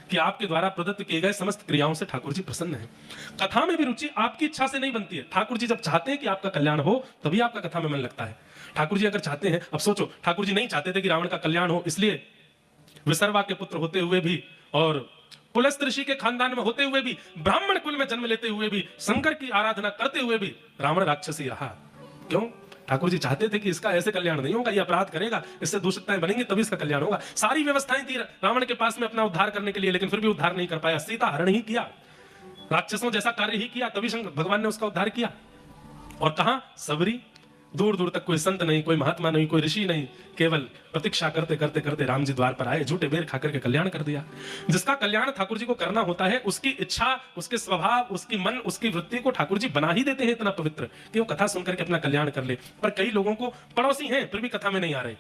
कि आपके द्वारा प्रदत्त किए गए समस्त क्रियाओं से ठाकुर जी प्रसन्न हैं। कथा में भी रुचि आपकी इच्छा से नहीं बनती है। ठाकुर जी जब चाहते हैं कि आपका कल्याण हो तभी आपका कथा में मन लगता है। ठाकुर जी अगर चाहते हैं, अब सोचो, ठाकुर जी नहीं चाहते थे कि रावण का कल्याण हो, इसलिए विसर्वा के पुत्र होते हुए भी और पुलस्त ऋषि के खानदान में होते हुए भी, ब्राह्मण कुल में जन्म लेते हुए भी, शंकर की आराधना करते हुए भी रावण राक्षसी रहा। क्यों? ठाकुर जी चाहते थे कि इसका ऐसे कल्याण नहीं होगा, ये अपराध करेगा, इससे दूषितताएं बनेंगी, तभी इसका कल्याण होगा। सारी व्यवस्थाएं थी रावण के पास में अपना उद्धार करने के लिए, लेकिन फिर भी उद्धार नहीं कर पाया। सीता हरण ही किया, राक्षसों जैसा कार्य ही किया, तभी शंकर भगवान ने उसका उद्धार किया। और कहां? सबरी, दूर दूर तक कोई संत नहीं, कोई महात्मा नहीं, कोई ऋषि नहीं, केवल प्रतीक्षा करते करते करते राम जी द्वार पर आए, झूठे बेर खाकर के कल्याण कर दिया। जिसका कल्याण ठाकुर जी को करना होता है, उसकी इच्छा, उसके स्वभाव, उसकी मन, उसकी वृत्ति को ठाकुर जी बना ही देते हैं इतना पवित्र कि वो कथा सुनकर के अपना कल्याण कर ले। पर कई लोगों को पड़ोसी हैं फिर भी कथा में नहीं आ रहे,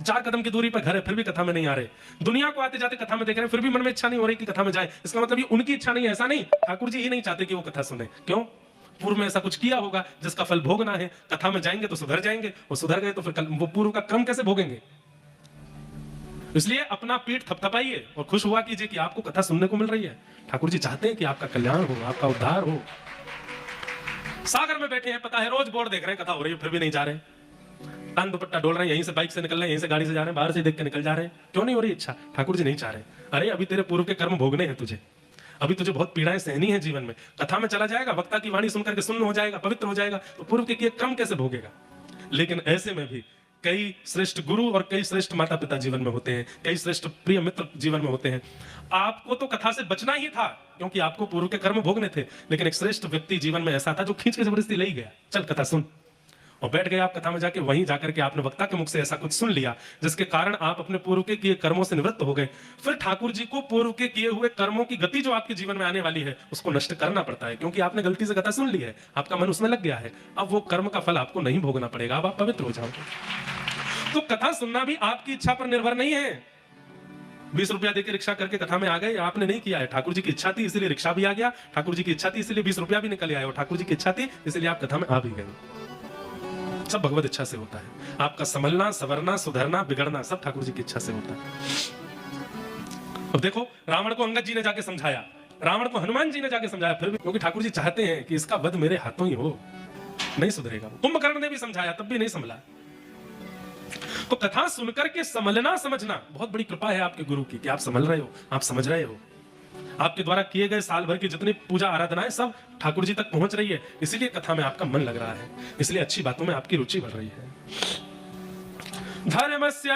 4 कदम की दूरी पर घर है फिर भी कथा में नहीं आ रहे, दुनिया को आते जाते कथा में देख रहे हैं, फिर भी मन में इच्छा नहीं हो रही कि कथा में जाए। इसका मतलब ये उनकी इच्छा नहीं है, ऐसा नहीं, ठाकुर जी ही नहीं चाहते कि वो कथा सुने। क्यों? पूर्व में ऐसा कुछ किया होगा जिसका फल भोगना है। कथा में जाएंगे तो सुधर जाएंगे, और सुधर गए तो फिर वो पूर्व का क्रम कैसे भोगेंगे? इसलिए अपना पीठ थपथपाइए और खुश हुआ कीजिए कि आपको कथा सुनने को मिल रही है। ठाकुर जी चाहते हैं कि आपका कल्याण हो, आपका उद्धार हो। सागर में बैठे हैं, पता है रोज बोर्ड देख रहे हैं, कथा हो रही है, फिर भी नहीं जा रहे। तान दुपट्टा डोल रहे हैं, यहीं से बाइक से निकल रहे हैं, यहीं से गाड़ी से जा रहे हैं, बाहर से देख के निकल जा रहे हैं। क्यों नहीं हो रही इच्छा? ठाकुर जी नहीं चाह रहे। अरे अभी तेरे पूर्व के कर्म भोगने हैं तुझे, अभी तुझे बहुत पीड़ाएं सहनी है जीवन में। कथा में चला जाएगा, वक्ता की वाणी सुनकर के सुन्न हो जाएगा, पवित्र हो जाएगा, तो पूर्व के किए क्रम कैसे भोगेगा? लेकिन ऐसे में भी कई श्रेष्ठ गुरु और कई श्रेष्ठ माता पिता जीवन में होते हैं, कई श्रेष्ठ प्रिय मित्र जीवन में होते हैं। आपको तो कथा से बचना ही था, क्योंकि आपको पूर्व के कर्म भोगने थे, लेकिन एक श्रेष्ठ व्यक्ति जीवन में ऐसा था जो खींच के जबरदस्ती ले ही गया, चल कथा सुन, और बैठ गए आप कथा में जाके। वहीं जाकर के आपने वक्ता के मुख से ऐसा कुछ सुन लिया जिसके कारण आप अपने पूर्व के किए कर्मों से निवृत्त हो गए। फिर ठाकुर जी को पूर्व के किए हुए कर्मों की गति जो आपके जीवन में आने वाली है उसको नष्ट करना पड़ता है, क्योंकि आपने गलती से कथा सुन ली है, आपका मन उसमें लग गया है। अब वो कर्म का फल आपको नहीं भोगना पड़ेगा, अब आप पवित्र हो जाओगे। तो कथा सुनना भी आपकी इच्छा पर निर्भर नहीं है। 20 रुपया देकर रिक्शा करके कथा में आ गए, आपने नहीं किया है, ठाकुर जी की इच्छा थी इसलिए रिक्शा भी आ गया, ठाकुर जी की इच्छा थी इसलिए 20 रुपया भी निकल आए, और ठाकुर जी की इच्छा थी इसलिए आप कथा में आ भी गए। सब भगवत इच्छा से होता है। आपका संभलना, संवरना, सुधरना, बिगड़ना सब ठाकुर जी की इच्छा से होता है। अब देखो, रावण को अंगद जी ने जाके समझाया, रावण को हनुमान जी ने जाके समझाया, फिर भी क्योंकि ठाकुर जी चाहते हैं कि इसका वध मेरे हाथों ही हो, नहीं सुधरेगा। कुंभकर्ण ने भी समझाया, तब भी नहीं संभला। तो कथा सुनकर के संभलना, समझना बहुत बड़ी कृपा है आपके गुरु की, कि आप संभल रहे हो, आप समझ रहे हो। आपके द्वारा किए गए साल भर की जितनी पूजा आराधनाएं सब ठाकुर जी तक पहुंच रही है, इसलिए कथा में आपका मन लग रहा है, इसलिए अच्छी बातों में आपकी रुचि बढ़ रही है। धर्मस्य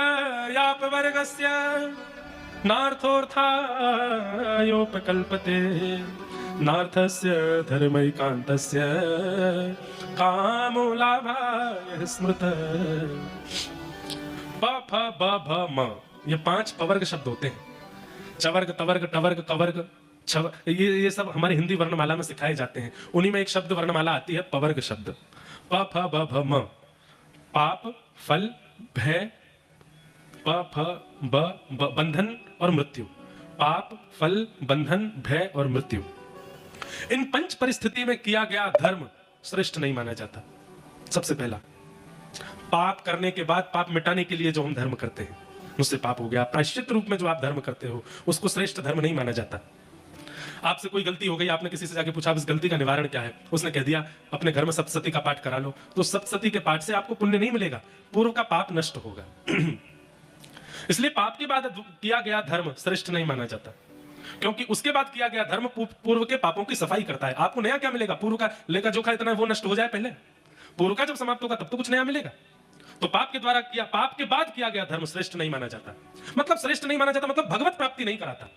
यापवर्गस्य नार्थोऽर्थायोपकल्पते नार्थस्य धर्मैकान्तस्य कामो लाभाय स्मृतः। प फ ब भ म, ये 5 पवर्ग शब्द होते हैं। चवर्ग, तवर्ग, टवर्ग, कवर्ग, ये सब हमारी हिंदी वर्णमाला में सिखाए जाते हैं। उन्हीं में एक शब्द वर्णमाला आती है पवर्ग शब्द। प फ ब भ म, पाप, फल, भय, प फ ब बंधन और मृत्यु। पाप, फल, बंधन, भय और मृत्यु। इन 5 परिस्थिति में किया गया धर्म श्रेष्ठ नहीं माना जाता। सबसे पहला, पाप करने के बाद पाप मिटाने के लिए जो हम धर्म करते हैं उससे पाप हो गया। प्रायश्चित रूप में जो आप धर्म करते हो उसको श्रेष्ठ धर्म नहीं माना जाता। आपसे कोई गलती हो गई, आपने किसी से जाके पूछा इस गलती का निवारण क्या है, उसने कह दिया अपने घर में सप्तशती का पाठ करा लो, तो सप्तशती के पाठ से आपको पुण्य नहीं मिलेगा, पूर्व का पाप नष्ट होगा। इसलिए पाप के बाद किया गया धर्म श्रेष्ठ नहीं माना जाता, क्योंकि उसके बाद किया गया धर्म पूर्व के पापों की सफाई करता है। आपको नया क्या मिलेगा? पूर्व का लेखा जोखा इतना वो नष्ट हो जाए पहले, पूर्व का जब समाप्त होगा तब तो कुछ नया मिलेगा। तो पाप के द्वारा किया, पाप के बाद किया गया धर्म श्रेष्ठ नहीं माना जाता। मतलब श्रेष्ठ नहीं माना जाता मतलब भगवत प्राप्ति नहीं कराता।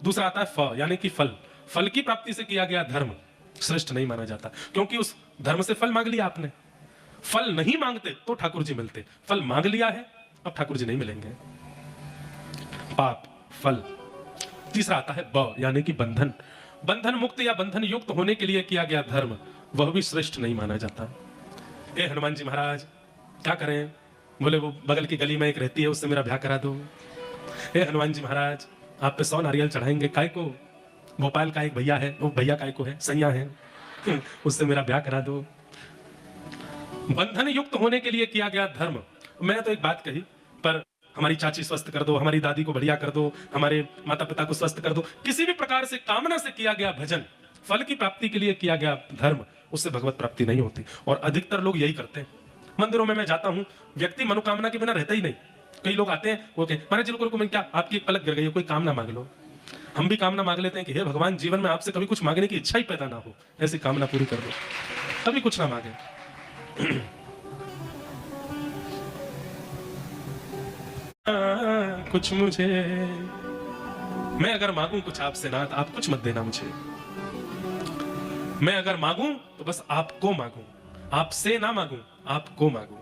दूसरा आता है फ, यानी कि फल। फल की प्राप्ति से किया गया धर्म श्रेष्ठ नहीं माना जाता, क्योंकि उस धर्म से फल मांग लिया आपने। फल नहीं मांगते तो ठाकुर जी मिलते, फल मांग लिया है अब ठाकुर जी नहीं मिलेंगे। पाप, फल। तीसरा आता है ब, यानी कि बंधन। बंधन मुक्त या बंधन युक्त होने के लिए किया गया धर्म वह भी श्रेष्ठ नहीं माना जाता। ए हनुमान जी महाराज क्या करें? बोले वो बगल की गली में एक रहती है, उससे मेरा ब्याह करा दो। ए हनुमान जी महाराज आप पे 100 नारियल चढ़ाएंगे, काय को? भोपाल का एक भैया है, वो भैया काय को है, सैया है, उससे मेरा ब्याह करा दो। बंधन युक्त होने के लिए किया गया धर्म। मैंने तो एक बात कही, पर हमारी चाची स्वस्थ कर दो, हमारी दादी को बढ़िया कर दो, हमारे माता पिता को स्वस्थ कर दो, किसी भी प्रकार से कामना से किया गया भजन, फल की प्राप्ति के लिए किया गया धर्म, उससे भगवत प्राप्ति नहीं होती। और अधिकतर लोग यही करते हैं। मंदिरों में मैं जाता हूं, व्यक्ति मनोकामना के बिना रहता ही नहीं। कई लोग आते हैं, वो कहते महाराज जी को मैं क्या, आपकी एक पलक गिर गई है, कोई कामना मांग लो। हम भी कामना मांग लेते हैं कि हे भगवान, जीवन में आपसे कभी कुछ मांगने की इच्छा ही पैदा ना हो, ऐसी कामना पूरी कर दो, कभी कुछ ना मांगे। कुछ मुझे, मैं अगर मांगू कुछ आपसे ना, आप कुछ मत देना मुझे। मैं अगर मांगू तो बस आपको मांगू, आपसे ना मांगू, आपको मांगू,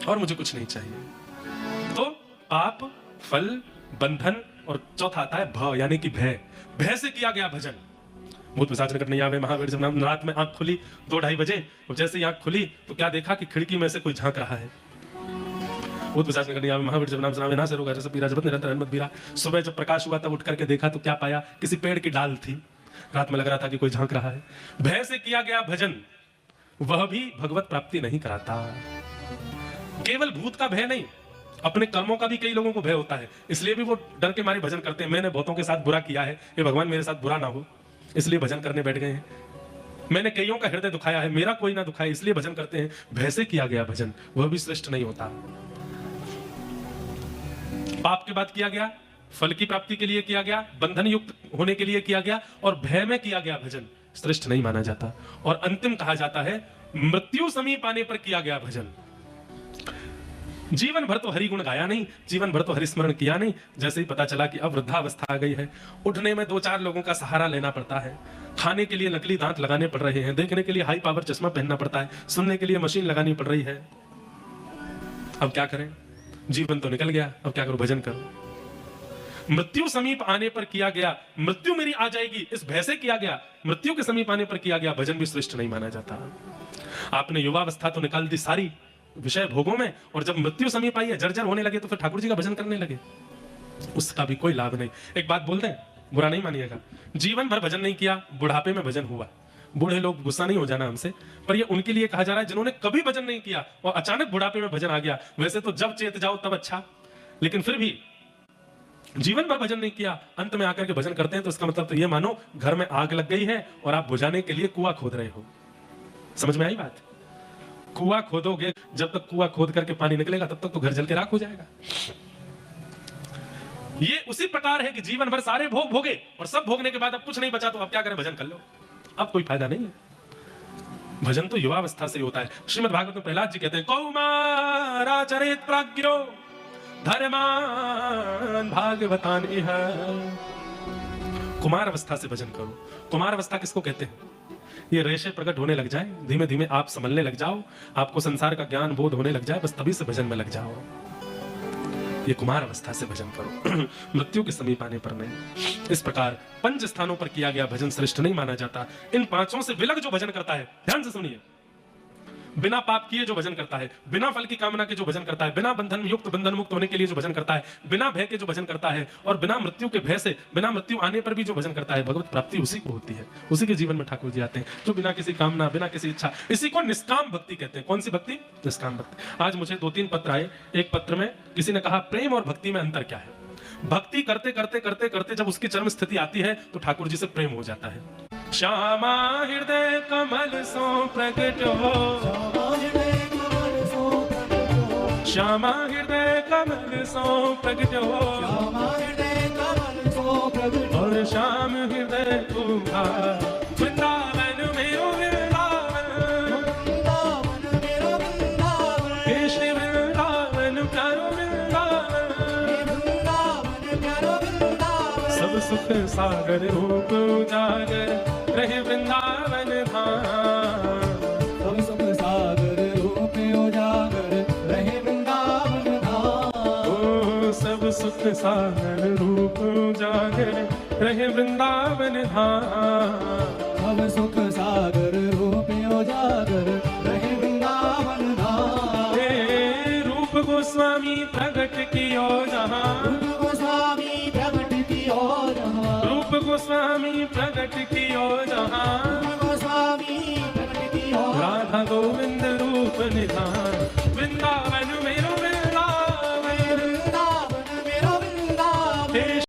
और मुझे कुछ नहीं चाहिए। तो पाप, फल, बंधन, और चौथा आता है भ, यानी कि भय। भय से किया गया भजन। भूत पिशाच निकट नहीं आवे, महावीर जब नाम। रात में आंख खुली 2-2:30 बजे, और जैसे ही आंख खुली तो क्या देखा कि खिड़की में से कोई झांक रहा है। भूत पिशाच निकट नहीं आवे, महावीर जब नाम सुनावे, ना से रोग हर्ष पीरा, जपत निरंतर हनुमत बीरा। सुबह जब प्रकाश हुआ तब उठ करके देखा तो क्या पाया, किसी पेड़ की डाल थी। रात में लग रहा था कि कोई झांक रहा है। भय से किया गया भजन वह भी भगवत प्राप्ति नहीं कराता। केवल भूत का भय नहीं, अपने कर्मों का भी कई लोगों को भय होता है, इसलिए भी वो डर के मारे भजन करते हैं। मैंने बहुतों के साथ बुरा किया है, ये भगवान मेरे साथ बुरा ना हो, इसलिए भजन करने बैठ गए हैं। मैंने कईयों का हृदय दुखाया है, मेरा कोई ना दुखाए, इसलिए भजन करते हैं। भय से किया गया भजन वह भी श्रेष्ठ नहीं होता। पाप के बाद किया गया, फल की प्राप्ति के लिए किया गया, बंधन युक्त होने के लिए किया गया, और भय में किया गया भजन श्रेष्ठ नहीं माना जाता। और अंतिम कहा जाता है मृत्यु समीप आने पर किया गया भजन। जीवन भर तो हरि गुण गाया नहीं, जीवन भर तो हरिस्मरण किया नहीं, जैसे ही पता चला कि अब वृद्धावस्था आ गई है, उठने में 2-4 लोगों का सहारा लेना पड़ता है, खाने के लिए नकली दांत लगाने पड़ रहे हैं, देखने के लिए हाई पावर चश्मा पहनना पड़ता है, सुनने के लिए मशीन लगानी पड़ रही है। अब क्या करें, जीवन तो निकल गया, अब क्या करूं, भजन करो। मृत्यु समीप आने पर किया गया, मृत्यु मेरी आ जाएगी इस भय से किया गया, मृत्यु के समीप आने पर किया गया भजन भी श्रेष्ठ नहीं माना जाता। आपने युवावस्था तो निकाल दी सारी विषय भोगों में, और जब मृत्यु समीप आई है, जर्जर होने लगे, तो फिर ठाकुर जी का भजन करने लगे, उसका भी कोई लाभ नहीं। एक बात बोल दें, बुरा नहीं मानिएगा, जीवन भर भजन नहीं किया, बुढ़ापे में भजन हुआ। बूढ़े लोग गुस्सा नहीं हो जाना हमसे, पर ये उनके लिए कहा जा रहा है जिन्होंने कभी भजन नहीं किया और अचानक बुढ़ापे में भजन आ गया। वैसे तो जब चेत जाओ तब अच्छा, लेकिन फिर भी जीवन भर भजन नहीं किया, अंत में आकर के भजन करते हैं, तो इसका मतलब तो ये मानो घर में आग लग गई है और आप बुझाने के लिए कुआं खोद रहे हो। समझ में आई बात? कुआं खोदोगे, जब तक कुआं खोद करके पानी निकलेगा तब तक तो घर जल के राख हो जाएगा। ये उसी प्रकार है कि जीवन भर सारे भोग भोगे और सब भोगने के बाद अब कुछ नहीं बचा, तो अब क्या करें, भजन कर लो, अब कोई फायदा नहीं है। भजन तो युवावस्था से ही होता है। श्रीमद् भागवत में प्रहलाद जी कहते हैं, कौमाराचरेत प्राज्ञो धर्मान भागवतान इह। कुमार अवस्था से भजन करो। कुमार अवस्था किसको कहते हैं? ये रेशे प्रकट होने लग जाए, धीमे धीमे आप समझने लग जाओ, आपको संसार का ज्ञान बोध होने लग जाए, बस तभी से भजन में लग जाओ। ये कुमार अवस्था से भजन करो, मृत्यु के समीप आने पर नहीं। इस प्रकार 5 स्थानों पर किया गया भजन श्रेष्ठ नहीं माना जाता। इन 5 से विलग जो भजन करता है, ध्यान से सुनिए, बिना पाप किए जो भजन करता है, बिना फल की कामना के जो भजन करता है, बिना बंधन युक्त बंधन मुक्त होने के लिए जो भजन करता है, बिना भय के जो भजन करता है, और बिना मृत्यु के भय से, बिना मृत्यु आने पर भी जो भजन करता है, भगवत प्राप्ति उसी को होती है। उसी के जीवन में ठाकुर जी आते हैं, जो बिना किसी कामना, बिना किसी इच्छा, इसी को निष्काम भक्ति कहते हैं। कौन सी भक्ति? निष्काम भक्ति। आज मुझे 2-3 पत्र आए। एक पत्र में किसी ने कहा प्रेम और भक्ति में अंतर क्या है? भक्ति करते करते करते करते जब उसकी चरम स्थिति आती है तो ठाकुर जी से प्रेम हो जाता है। श्यामा हृदय कमल सो प्रकट हो, श्यामा हृदय कमल सो प्रकट हो, और श्याम हृदय तुम्हा वृंदावन मेरो वृंदावन, कृष्ण वृंदावन प्यारो वृंदावन, सब सुख सागर रूप उजागर रहे वृंदावन धाम, सब सुख सागर रूप उजागर रहे वृंदावन धाम। ओ सब सुख सागर रूप उजागर रहे वृंदावन धाम, सब सुख सागर रूप उजागर रहे वृंदावन धाम। हे रूप गोस्वामी प्रगट कियो जहाँ, रूप गोस्वामी प्रगट कियो जहाँ, रूप गोस्वामी प्रगट कियो जहाँ, रूप गोस्वामी प्रगट कियो, राधा गोविंद रूप निधान,